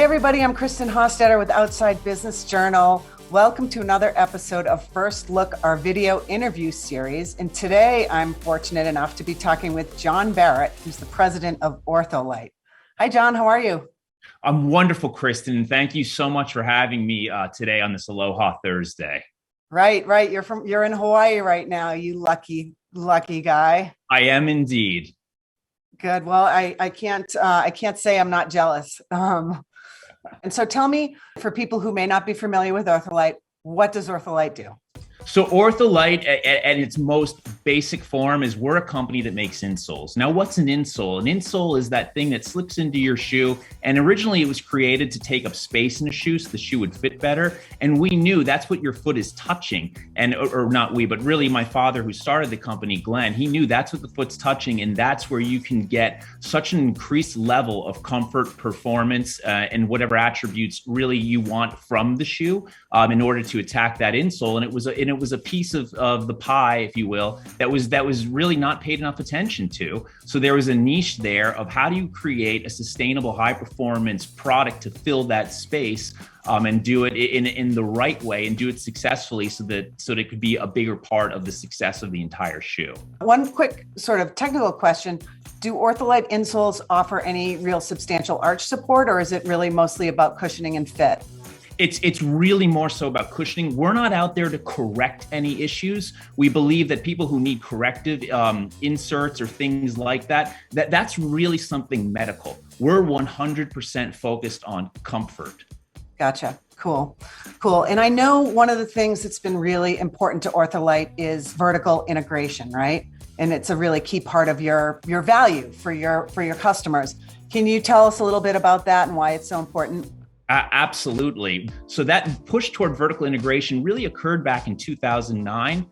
Hey everybody, I'm Kristen Hostetter with Outside Business Journal. Welcome to another episode of First Look, our video interview series. And today I'm fortunate enough to be talking with John Barrett, who's the president of OrthoLite. Hi, John, how are you? I'm wonderful, Kristen, and thank you so much for having me today on this Aloha Thursday. Right. You're in Hawaii right now, you lucky guy. I am indeed. Good. Well, I can't say I'm not jealous. And so tell me, for people who may not be familiar with OrthoLite, what does OrthoLite do? So OrthoLite at its most basic form is we're a company that makes insoles. Now, what's an insole? An insole is that thing that slips into your shoe. And originally it was created to take up space in a shoe so the shoe would fit better. And we knew that's what your foot is touching. And, or not we, but really my father who started the company, Glenn, he knew that's what the foot's touching. And that's where you can get such an increased level of comfort, performance, and whatever attributes really you want from the shoe in order to attack that insole. And it was a piece of the pie, if you will, that was really not paid enough attention to. So there was a niche there of how do you create a sustainable high performance product to fill that space and do it in the right way and do it successfully so that it could be a bigger part of the success of the entire shoe. One quick sort of technical question. Do OrthoLite insoles offer any real substantial arch support, or is it really mostly about cushioning and fit? It's really more so about cushioning. We're not out there to correct any issues. We believe that people who need corrective inserts or things like that's really something medical. We're 100% focused on comfort. Gotcha. Cool. And I know one of the things that's been really important to OrthoLite is vertical integration, right? And it's a really key part of your value for your customers. Can you tell us a little bit about that and why it's so important? Absolutely. So that push toward vertical integration really occurred back in 2009.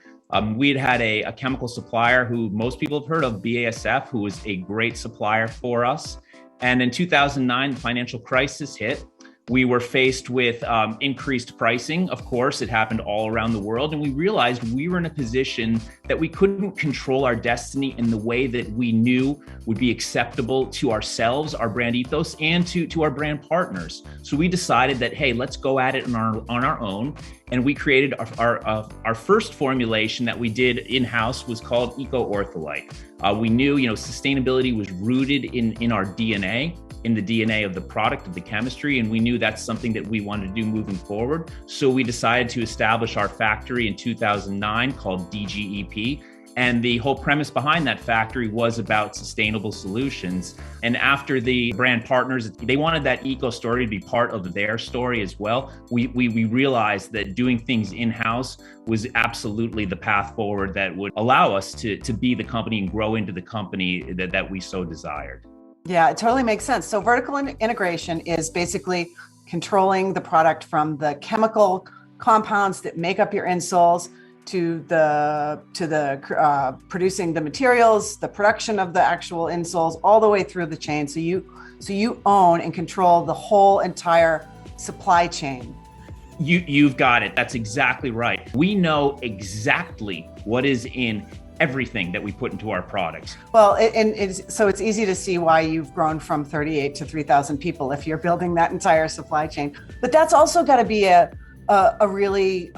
We had a chemical supplier who most people have heard of, BASF, who was a great supplier for us. And in 2009, the financial crisis hit. We were faced with increased pricing. Of course, it happened all around the world. And we realized we were in a position that we couldn't control our destiny in the way that we knew would be acceptable to ourselves, our brand ethos, and to our brand partners. So we decided that, hey, let's go at it on our own. And we created our first formulation that we did in-house was called Eco OrthoLite. We knew, sustainability was rooted in our DNA, in the DNA of the product, of the chemistry, and we knew that's something that we wanted to do moving forward. So we decided to establish our factory in 2009 called DGEP. And the whole premise behind that factory was about sustainable solutions. And after the brand partners, they wanted that eco story to be part of their story as well. We realized that doing things in-house was absolutely the path forward that would allow us to be the company and grow into the company that we so desired. Yeah, it totally makes sense. So vertical integration is basically controlling the product from the chemical compounds that make up your insoles to the producing the materials, the production of the actual insoles, all the way through the chain. So you own and control the whole entire supply chain. You've got it. That's exactly right. We know exactly what is in everything that we put into our products. Well, so it's easy to see why you've grown from 38 to 3,000 people if you're building that entire supply chain. But that's also got to be a really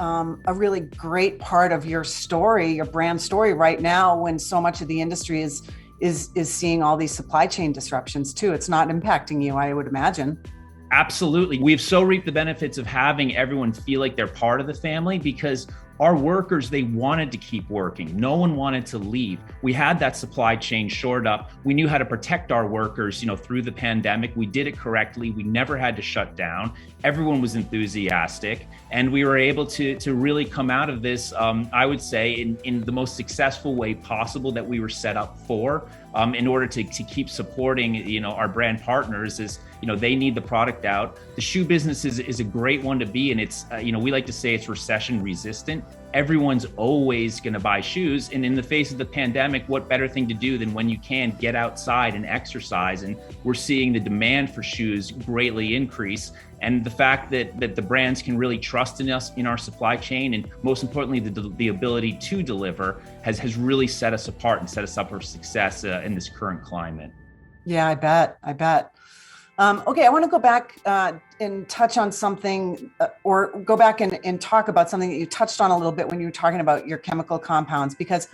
great part of your story, your brand story right now, when so much of the industry is seeing all these supply chain disruptions too. It's not impacting you, I would imagine. Absolutely. We've so reaped the benefits of having everyone feel like they're part of the family because our workers, they wanted to keep working. No one wanted to leave. We had that supply chain shored up. We knew how to protect our workers, through the pandemic. We did it correctly. We never had to shut down. Everyone was enthusiastic. And we were able to really come out of this, I would say, in the most successful way possible that we were set up for, in order to keep supporting, our brand partners as, they need the product out. The shoe business is a great one to be in. It's, we like to say it's recession resistant. Everyone's always going to buy shoes. And in the face of the pandemic, what better thing to do than when you can get outside and exercise? And we're seeing the demand for shoes greatly increase. And the fact that the brands can really trust in us, in our supply chain, and most importantly, the ability to deliver has really set us apart and set us up for success in this current climate. Yeah, I bet. Okay, I want to go back and touch on something, or go back and talk about something that you touched on a little bit when you were talking about your chemical compounds, because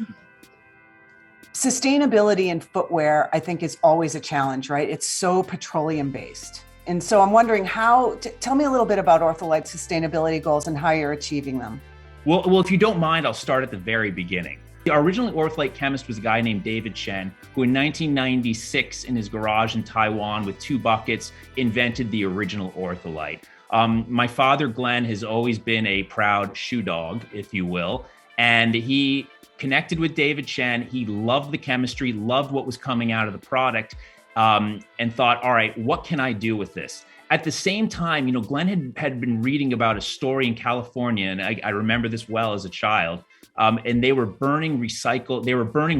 sustainability in footwear, I think, is always a challenge, right? It's so petroleum based. And so I'm wondering tell me a little bit about OrthoLite's sustainability goals and how you're achieving them. Well, if you don't mind, I'll start at the very beginning. Our original OrthoLite chemist was a guy named David Chen, who in 1996 in his garage in Taiwan with 2 buckets invented the original OrthoLite. My father, Glenn, has always been a proud shoe dog, if you will, and he connected with David Chen. He loved the chemistry, loved what was coming out of the product, and thought, all right, what can I do with this? At the same time, Glenn had been reading about a story in California, and I remember this well as a child. And they were burning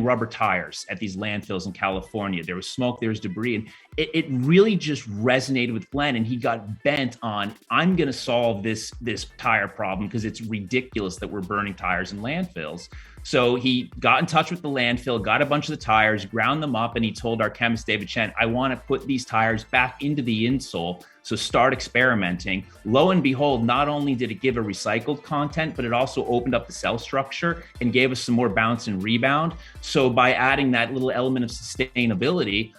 rubber tires at these landfills in California. There was smoke, there was debris, and it really just resonated with Glenn. And he got bent on, I'm going to solve this tire problem because it's ridiculous that we're burning tires in landfills. So he got in touch with the landfill, got a bunch of the tires, ground them up, and he told our chemist, David Chen, I want to put these tires back into the insole. So start experimenting. Lo and behold, not only did it give a recycled content, but it also opened up the cell structure and gave us some more bounce and rebound. So by adding that little element of sustainability,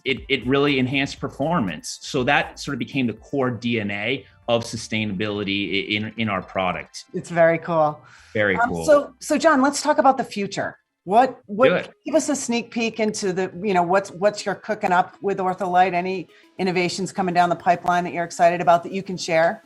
it really enhanced performance. So that sort of became the core DNA of sustainability in our product. It's very cool. Very cool. So John, let's talk about the future. What give us a sneak peek into the, what's you're cooking up with OrthoLite? Any innovations coming down the pipeline that you're excited about that you can share?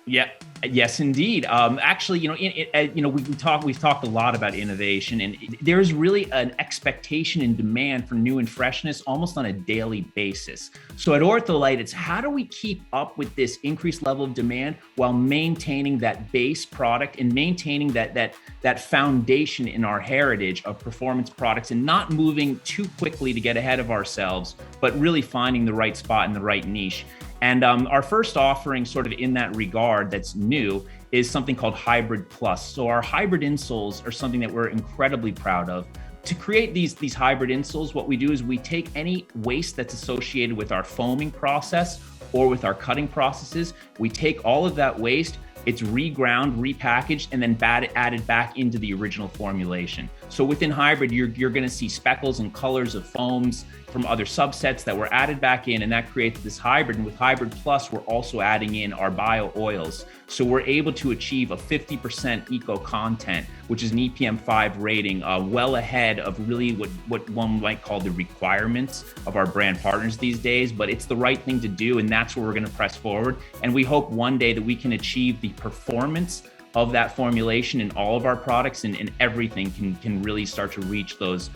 Yeah. Yes, indeed. Actually, we've talked a lot about innovation, and there's really an expectation and demand for new and freshness almost on a daily basis. So at OrthoLite, it's how do we keep up with this increased level of demand while maintaining that base product and maintaining that foundation in our heritage of performance products, and not moving too quickly to get ahead of ourselves, but really finding the right spot and the right niche. And our first offering sort of in that regard that's new is something called Hybrid Plus. So our hybrid insoles are something that we're incredibly proud of. To create these hybrid insoles, what we do is we take any waste that's associated with our foaming process or with our cutting processes. We take all of that waste, it's reground, repackaged, and then added back into the original formulation. So within hybrid, you're going to see speckles and colors of foams from other subsets that were added back in, and that creates this hybrid. And with Hybrid Plus, we're also adding in our bio oils. So we're able to achieve a 50% eco content, which is an EPM 5 rating, well ahead of really what one might call the requirements of our brand partners these days. But it's the right thing to do, and that's where we're going to press forward. And we hope one day that we can achieve the performance of that formulation in all of our products, and everything can really start to reach those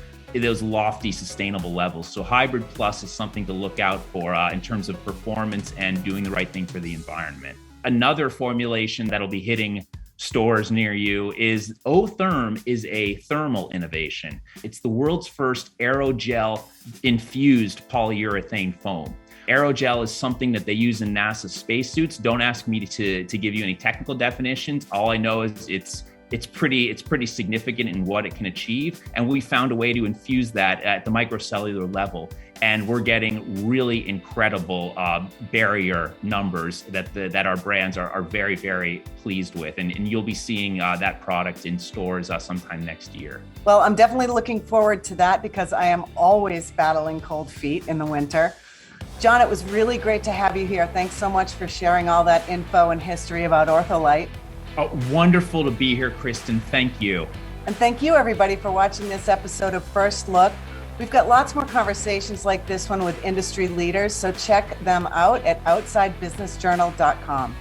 lofty sustainable levels. So Hybrid Plus is something to look out for in terms of performance and doing the right thing for the environment. Another formulation that'll be hitting stores near you is OTherm is a thermal innovation. It's the world's first aerogel infused polyurethane foam. Aerogel is something that they use in NASA spacesuits. Don't ask me to give you any technical definitions. All I know is it's pretty significant in what it can achieve. And we found a way to infuse that at the microcellular level. And we're getting really incredible barrier numbers that our brands are very, very pleased with. And you'll be seeing that product in stores sometime next year. Well, I'm definitely looking forward to that because I am always battling cold feet in the winter. John, it was really great to have you here. Thanks so much for sharing all that info and history about OrthoLite. Oh, wonderful to be here, Kristen. Thank you. And thank you, everybody, for watching this episode of First Look. We've got lots more conversations like this one with industry leaders, so check them out at outsidebusinessjournal.com.